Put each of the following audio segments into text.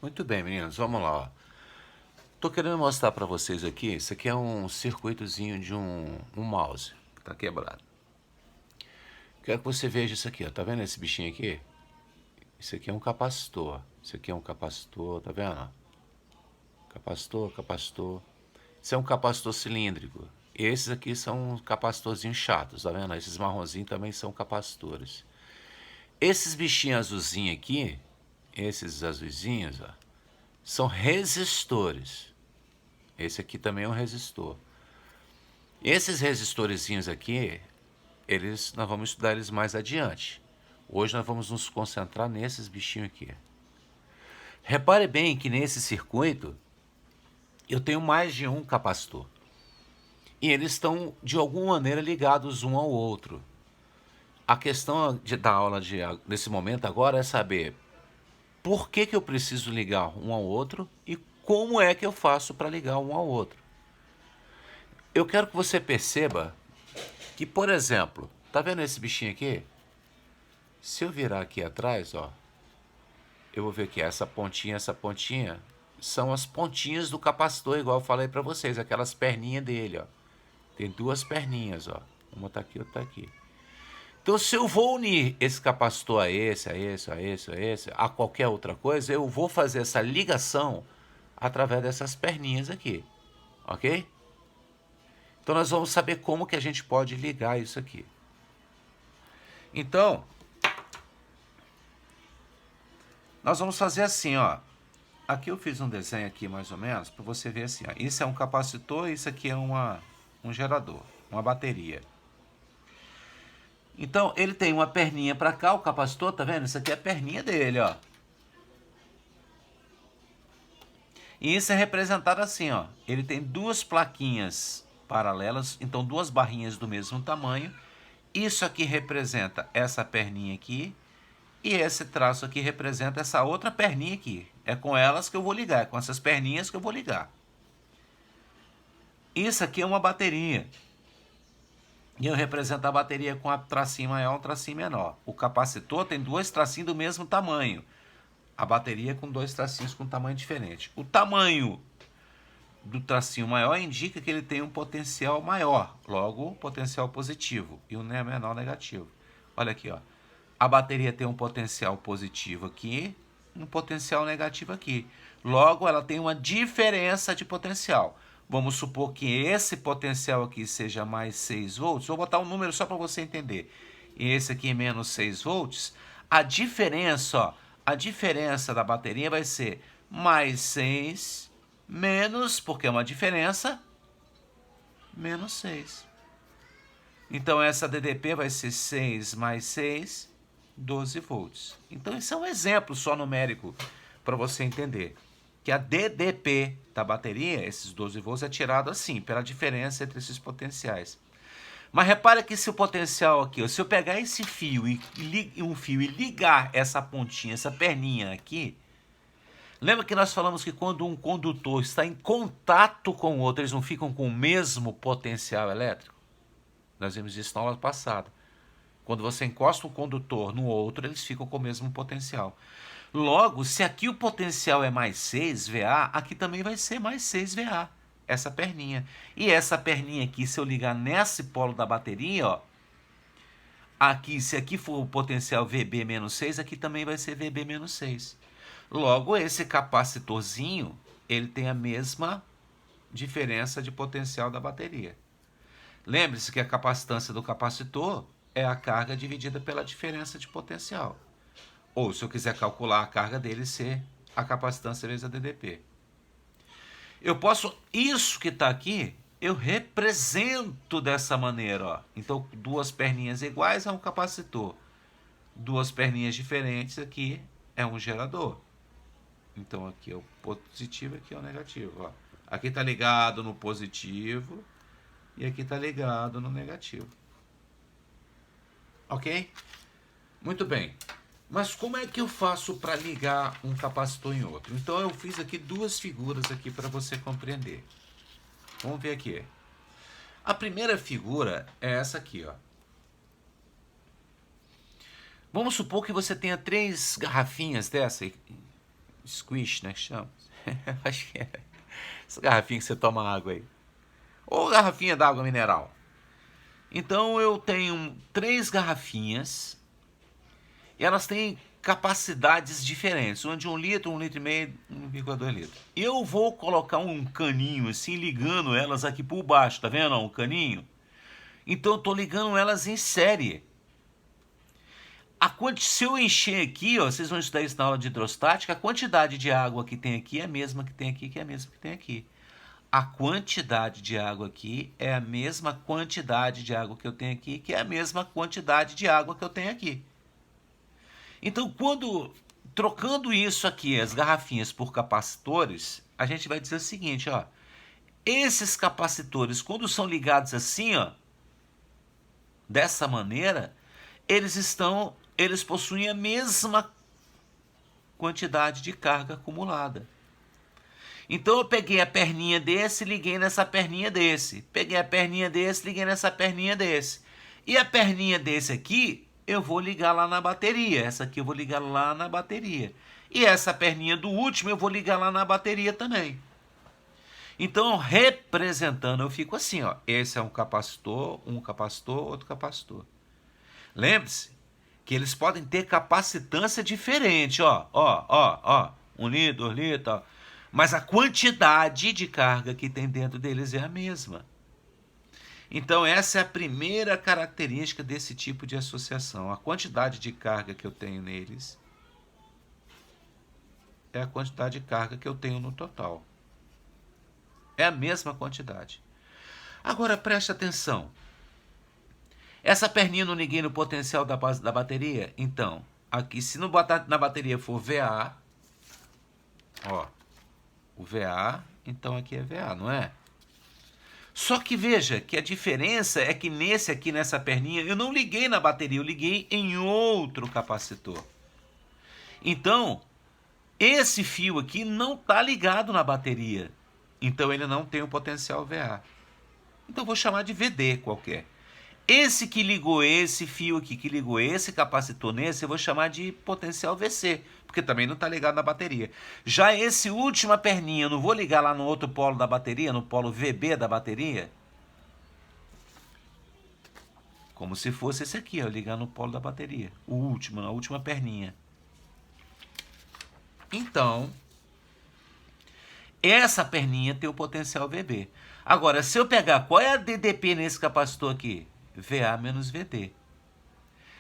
Muito bem, meninos, vamos lá, ó. Tô querendo mostrar para vocês aqui, isso aqui é um circuitozinho de um mouse que tá quebrado. Quero que você veja isso aqui, ó. Tá vendo esse bichinho aqui? Isso aqui é um capacitor. Isso aqui é um capacitor, tá vendo? Capacitor, capacitor. Isso é um capacitor cilíndrico. Esses aqui são capacitorzinhos chatos, tá vendo? Esses marronzinhos também são capacitores. Esses bichinhos azulzinhos aqui, esses azulzinhos, ó, são resistores. Esse aqui também é um resistor. Esses resistorezinhos aqui, nós vamos estudar eles mais adiante. Hoje nós vamos nos concentrar nesses bichinhos aqui. Repare bem que nesse circuito eu tenho mais de um capacitor. E eles estão de alguma maneira ligados um ao outro. A questão da aula desse momento agora é saber por que eu preciso ligar um ao outro e como é que eu faço para ligar um ao outro. Eu quero que você perceba que, por exemplo, tá vendo esse bichinho aqui? Se eu virar aqui atrás, ó, eu vou ver que essa pontinha são as pontinhas do capacitor, igual eu falei para vocês, aquelas perninhas dele, ó. Tem duas perninhas, ó. Uma tá aqui, outra tá aqui. Então, se eu vou unir esse capacitor a esse, a qualquer outra coisa, eu vou fazer essa ligação através dessas perninhas aqui, ok? Então, nós vamos saber como que a gente pode ligar isso aqui. Então, nós vamos fazer assim, ó. Aqui eu fiz um desenho aqui mais ou menos para você ver assim, ó. Isso é um capacitor, isso aqui é um gerador, uma bateria. Então, ele tem uma perninha para cá, o capacitor, tá vendo? Isso aqui é a perninha dele, ó. E isso é representado assim, ó. Ele tem duas plaquinhas paralelas, então duas barrinhas do mesmo tamanho. Isso aqui representa essa perninha aqui. E esse traço aqui representa essa outra perninha aqui. É com elas que eu vou ligar, é com essas perninhas que eu vou ligar. Isso aqui é uma bateria. E eu represento a bateria com a tracinho maior e um tracinho menor. O capacitor tem dois tracinhos do mesmo tamanho. A bateria com dois tracinhos com tamanho diferente. O tamanho do tracinho maior indica que ele tem um potencial maior, logo potencial positivo, e o menor negativo. Olha aqui, ó. A bateria tem um potencial positivo aqui, um potencial negativo aqui. Logo, ela tem uma diferença de potencial. Vamos supor que esse potencial aqui seja mais 6 volts. Vou botar um número só para você entender. E esse aqui é menos 6 volts. A diferença, ó, a diferença da bateria vai ser mais 6 menos, porque é uma diferença, menos 6. Então, essa DDP vai ser 6 mais 6, 12 volts. Então, isso é um exemplo só numérico para você entender. Que a DDP da bateria, esses 12 volts, é tirado assim, pela diferença entre esses potenciais. Mas repara que se o potencial aqui, ó, se eu pegar esse fio e ligar essa pontinha, essa perninha aqui, lembra que nós falamos que quando um condutor está em contato com o outro, eles não ficam com o mesmo potencial elétrico? Nós vimos isso na aula passada. Quando você encosta um condutor no outro, eles ficam com o mesmo potencial. Logo, se aqui o potencial é mais 6 VA, aqui também vai ser mais 6 VA, essa perninha. E essa perninha aqui, se eu ligar nesse polo da bateria, ó, aqui, se aqui for o potencial VB menos 6, aqui também vai ser VB menos 6. Logo, esse capacitorzinho, ele tem a mesma diferença de potencial da bateria. Lembre-se que a capacitância do capacitor é a carga dividida pela diferença de potencial. Ou, se eu quiser calcular a carga dele, ser a capacitância vezes a DDP. Eu posso, isso que está aqui, eu represento dessa maneira. Ó. Então, duas perninhas iguais é um capacitor. Duas perninhas diferentes aqui é um gerador. Então, aqui é o positivo, aqui é o negativo. Ó. Aqui está ligado no positivo e aqui está ligado no negativo. Ok? Muito bem. Mas como é que eu faço para ligar um capacitor em outro? Então eu fiz aqui duas figuras aqui para você compreender. Vamos ver aqui. A primeira figura é essa aqui, ó. Vamos supor que você tenha 3 garrafinhas dessa, squish, né, que chama? Acho que é. Essa garrafinha que você toma água aí. Ou garrafinha d'água mineral. Então eu tenho 3 garrafinhas e elas têm capacidades diferentes, uma de 1 litro, 1 litro e meio, 1,2 litros. Eu vou colocar um caninho assim, ligando elas aqui por baixo, tá vendo? Um caninho. Então eu tô ligando elas em série. Se eu encher aqui, ó, vocês vão estudar isso na aula de hidrostática, a quantidade de água que tem aqui é a mesma que tem aqui, que é a mesma que tem aqui. A quantidade de água aqui é a mesma quantidade de água que eu tenho aqui, que é a mesma quantidade de água que eu tenho aqui. Então, trocando isso aqui, as garrafinhas por capacitores, a gente vai dizer o seguinte, ó. Esses capacitores, quando são ligados assim, ó, dessa maneira, eles possuem a mesma quantidade de carga acumulada. Então eu peguei a perninha desse e liguei nessa perninha desse. Peguei a perninha desse e liguei nessa perninha desse. E a perninha desse aqui, eu vou ligar lá na bateria. Essa aqui eu vou ligar lá na bateria. E essa perninha do último eu vou ligar lá na bateria também. Então, representando, eu fico assim, ó. Esse é um capacitor, outro capacitor. Lembre-se que eles podem ter capacitância diferente, ó. 1 litro, 2 litros, ó. Mas a quantidade de carga que tem dentro deles é a mesma. Então essa é a primeira característica desse tipo de associação. A quantidade de carga que eu tenho neles é a quantidade de carga que eu tenho no total. É a mesma quantidade. Agora preste atenção. Essa perninha eu não liguei no potencial da bateria? Então, aqui se não botar na bateria for VA, ó, o VA, então aqui é VA, não é? Só que veja que a diferença é que nessa perninha, eu não liguei na bateria, eu liguei em outro capacitor. Então, esse fio aqui não está ligado na bateria. Então, ele não tem o potencial VA. Então, eu vou chamar de VD qualquer. Esse que ligou esse fio aqui, que ligou esse capacitor nesse, eu vou chamar de potencial VC, porque também não está ligado na bateria. Já esse última perninha, eu não vou ligar lá no outro polo da bateria, no polo VB da bateria? Como se fosse esse aqui, ó, ligar no polo da bateria. O último, na última perninha. Então, essa perninha tem o potencial VB. Agora, se eu pegar, qual é a DDP nesse capacitor aqui? VA menos VD.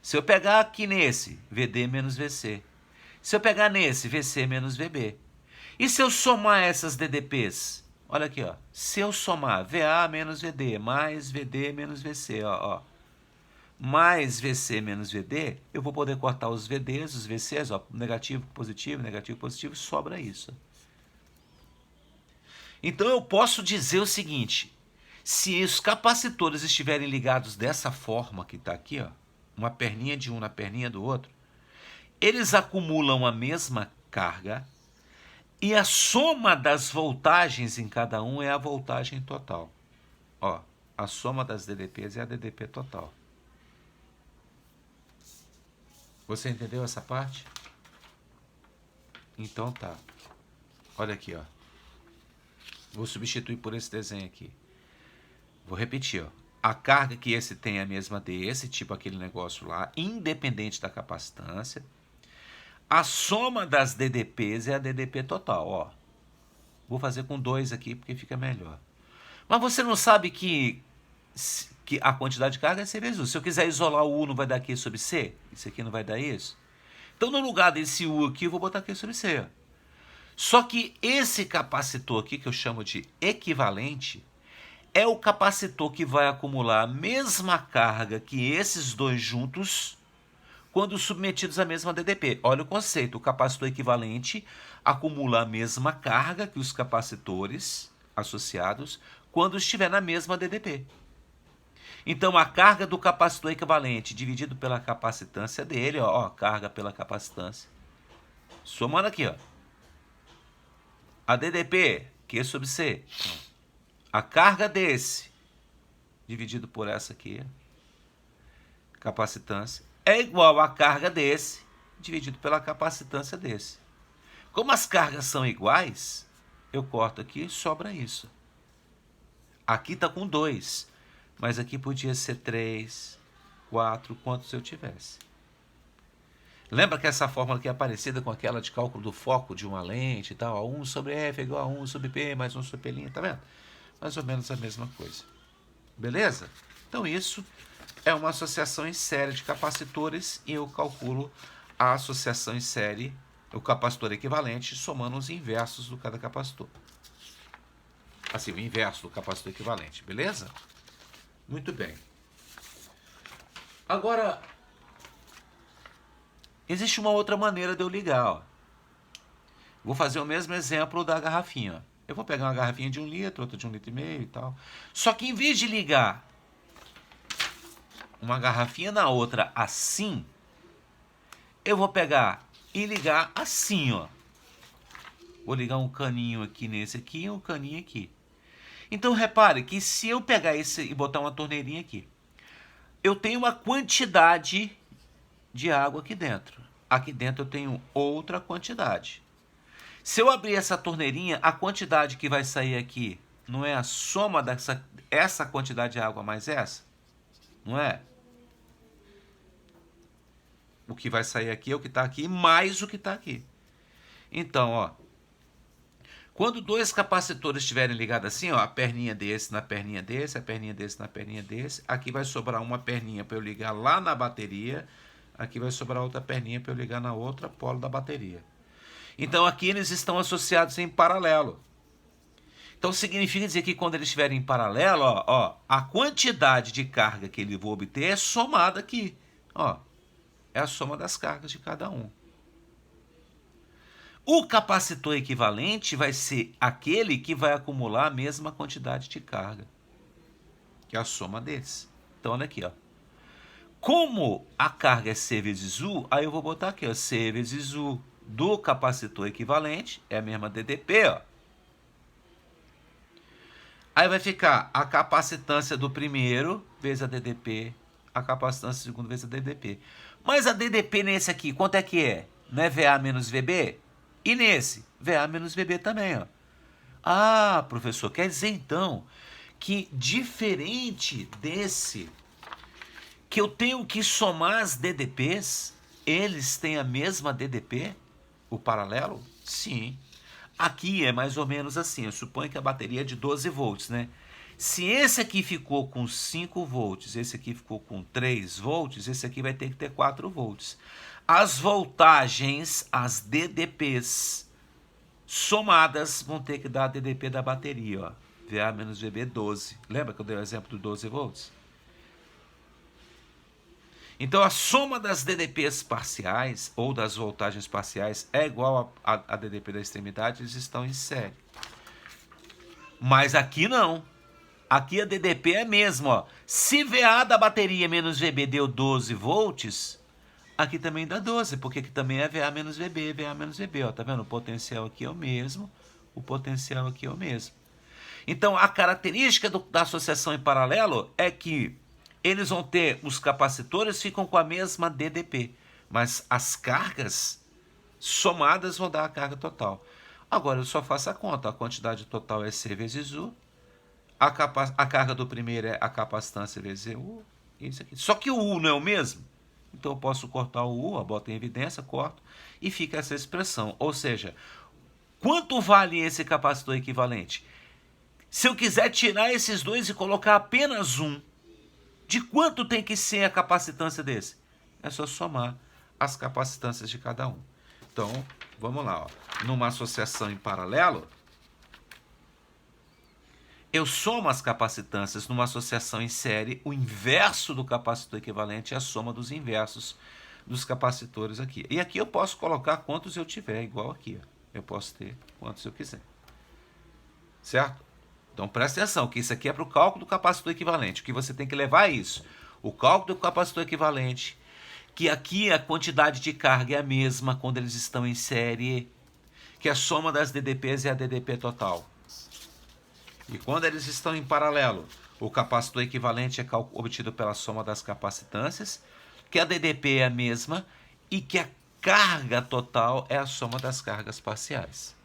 Se eu pegar aqui nesse, VD menos VC. Se eu pegar nesse, VC menos VB. E se eu somar essas DDPs? Olha aqui, ó. Se eu somar VA menos VD mais VD menos VC, ó, mais VC menos VD, eu vou poder cortar os VDs, os VCs, ó, negativo, positivo, sobra isso. Então eu posso dizer o seguinte, se os capacitores estiverem ligados dessa forma que está aqui, ó, uma perninha de um na perninha do outro, eles acumulam a mesma carga e a soma das voltagens em cada um é a voltagem total. Ó, a soma das DDPs é a DDP total. Você entendeu essa parte? Então tá. Olha aqui, ó. Vou substituir por esse desenho aqui. Vou repetir, ó. A carga que esse tem é a mesma desse, tipo aquele negócio lá, independente da capacitância. A soma das DDPs é a DDP total, ó. Vou fazer com 2 aqui porque fica melhor. Mas você não sabe que a quantidade de carga é C vezes U. Se eu quiser isolar o U, não vai dar Q sobre C? Isso aqui não vai dar isso? Então, no lugar desse U aqui, eu vou botar Q sobre C. Ó. Só que esse capacitor aqui, que eu chamo de equivalente, é o capacitor que vai acumular a mesma carga que esses dois juntos quando submetidos à mesma DDP. Olha o conceito, o capacitor equivalente acumula a mesma carga que os capacitores associados quando estiver na mesma DDP. Então, a carga do capacitor equivalente dividido pela capacitância dele, ó, carga pela capacitância. Somando aqui, ó. A DDP, Q sobre C. A carga desse, dividido por essa aqui, capacitância, é igual à carga desse, dividido pela capacitância desse. Como as cargas são iguais, eu corto aqui e sobra isso. Aqui está com 2, mas aqui podia ser 3, 4, quantos eu tivesse. Lembra que essa fórmula aqui é parecida com aquela de cálculo do foco de uma lente e tal? 1 sobre F é igual a 1 sobre P mais 1 sobre P', tá vendo? Mais ou menos a mesma coisa. Beleza? Então isso é uma associação em série de capacitores e eu calculo a associação em série, o capacitor equivalente, somando os inversos do cada capacitor. Assim, o inverso do capacitor equivalente, beleza? Muito bem. Agora, existe uma outra maneira de eu ligar, ó. Vou fazer o mesmo exemplo da garrafinha, ó. Eu vou pegar uma garrafinha de 1 litro, outra de 1,5 litro e tal. Só que em vez de ligar uma garrafinha na outra assim, eu vou pegar e ligar assim, ó. Vou ligar um caninho aqui nesse aqui e um caninho aqui. Então repare que se eu pegar esse e botar uma torneirinha aqui, eu tenho uma quantidade de água aqui dentro. Aqui dentro eu tenho outra quantidade. Se eu abrir essa torneirinha, a quantidade que vai sair aqui não é a soma essa quantidade de água mais essa? Não é? O que vai sair aqui é o que está aqui mais o que está aqui. Então, ó, quando dois capacitores estiverem ligados assim, ó, a perninha desse na perninha desse, a perninha desse na perninha desse, aqui vai sobrar uma perninha para eu ligar lá na bateria, aqui vai sobrar outra perninha para eu ligar na outra polo da bateria. Então aqui eles estão associados em paralelo. Então significa dizer que quando eles estiverem em paralelo, ó, a quantidade de carga que ele vai obter é somada aqui. Ó, é a soma das cargas de cada um. O capacitor equivalente vai ser aquele que vai acumular a mesma quantidade de carga, que é a soma deles. Então olha aqui, ó. Como a carga é C vezes U, aí eu vou botar aqui, ó, C vezes U do capacitor equivalente, é a mesma DDP, ó. Aí vai ficar a capacitância do primeiro vezes a DDP, a capacitância do segundo vezes a DDP. Mas a DDP nesse aqui, quanto é que é? Não é VA menos VB? E nesse, VA menos VB também, ó. Ah, professor, quer dizer então que diferente desse, que eu tenho que somar as DDPs, eles têm a mesma DDP? O paralelo? Sim. Aqui é mais ou menos assim, eu suponho que a bateria é de 12 volts, né? Se esse aqui ficou com 5 volts, esse aqui ficou com 3 volts, esse aqui vai ter que ter 4 volts. As voltagens, as DDPs somadas vão ter que dar a DDP da bateria, ó. VA menos VB 12. Lembra que eu dei o exemplo do 12 volts? Então a soma das DDPs parciais ou das voltagens parciais é igual a DDP da extremidade, eles estão em série. Mas aqui não. Aqui a DDP é a mesma, ó. Se VA da bateria menos VB deu 12 volts, aqui também dá 12, porque aqui também é VA menos VB, VA menos VB, ó. Tá vendo? O potencial aqui é o mesmo, o potencial aqui é o mesmo. Então a característica da associação em paralelo é que eles vão ter, os capacitores ficam com a mesma DDP, mas as cargas somadas vão dar a carga total. Agora eu só faço a conta, a quantidade total é C vezes U, a carga do primeiro é a capacitância vezes U, isso aqui. Só que o U não é o mesmo, então eu posso cortar o U, boto em evidência, corto, e fica essa expressão. Ou seja, quanto vale esse capacitor equivalente? Se eu quiser tirar esses dois e colocar apenas um, de quanto tem que ser a capacitância desse? É só somar as capacitâncias de cada um. Então, vamos lá, ó. Numa associação em paralelo, eu somo as capacitâncias. Numa associação em série, o inverso do capacitor equivalente é a soma dos inversos dos capacitores aqui. E aqui eu posso colocar quantos eu tiver, igual aqui, ó. Eu posso ter quantos eu quiser. Certo? Então presta atenção, que isso aqui é para o cálculo do capacitor equivalente. O que você tem que levar é isso. O cálculo do capacitor equivalente, que aqui a quantidade de carga é a mesma quando eles estão em série, que a soma das DDPs é a DDP total. E quando eles estão em paralelo, o capacitor equivalente é obtido pela soma das capacitâncias, que a DDP é a mesma e que a carga total é a soma das cargas parciais.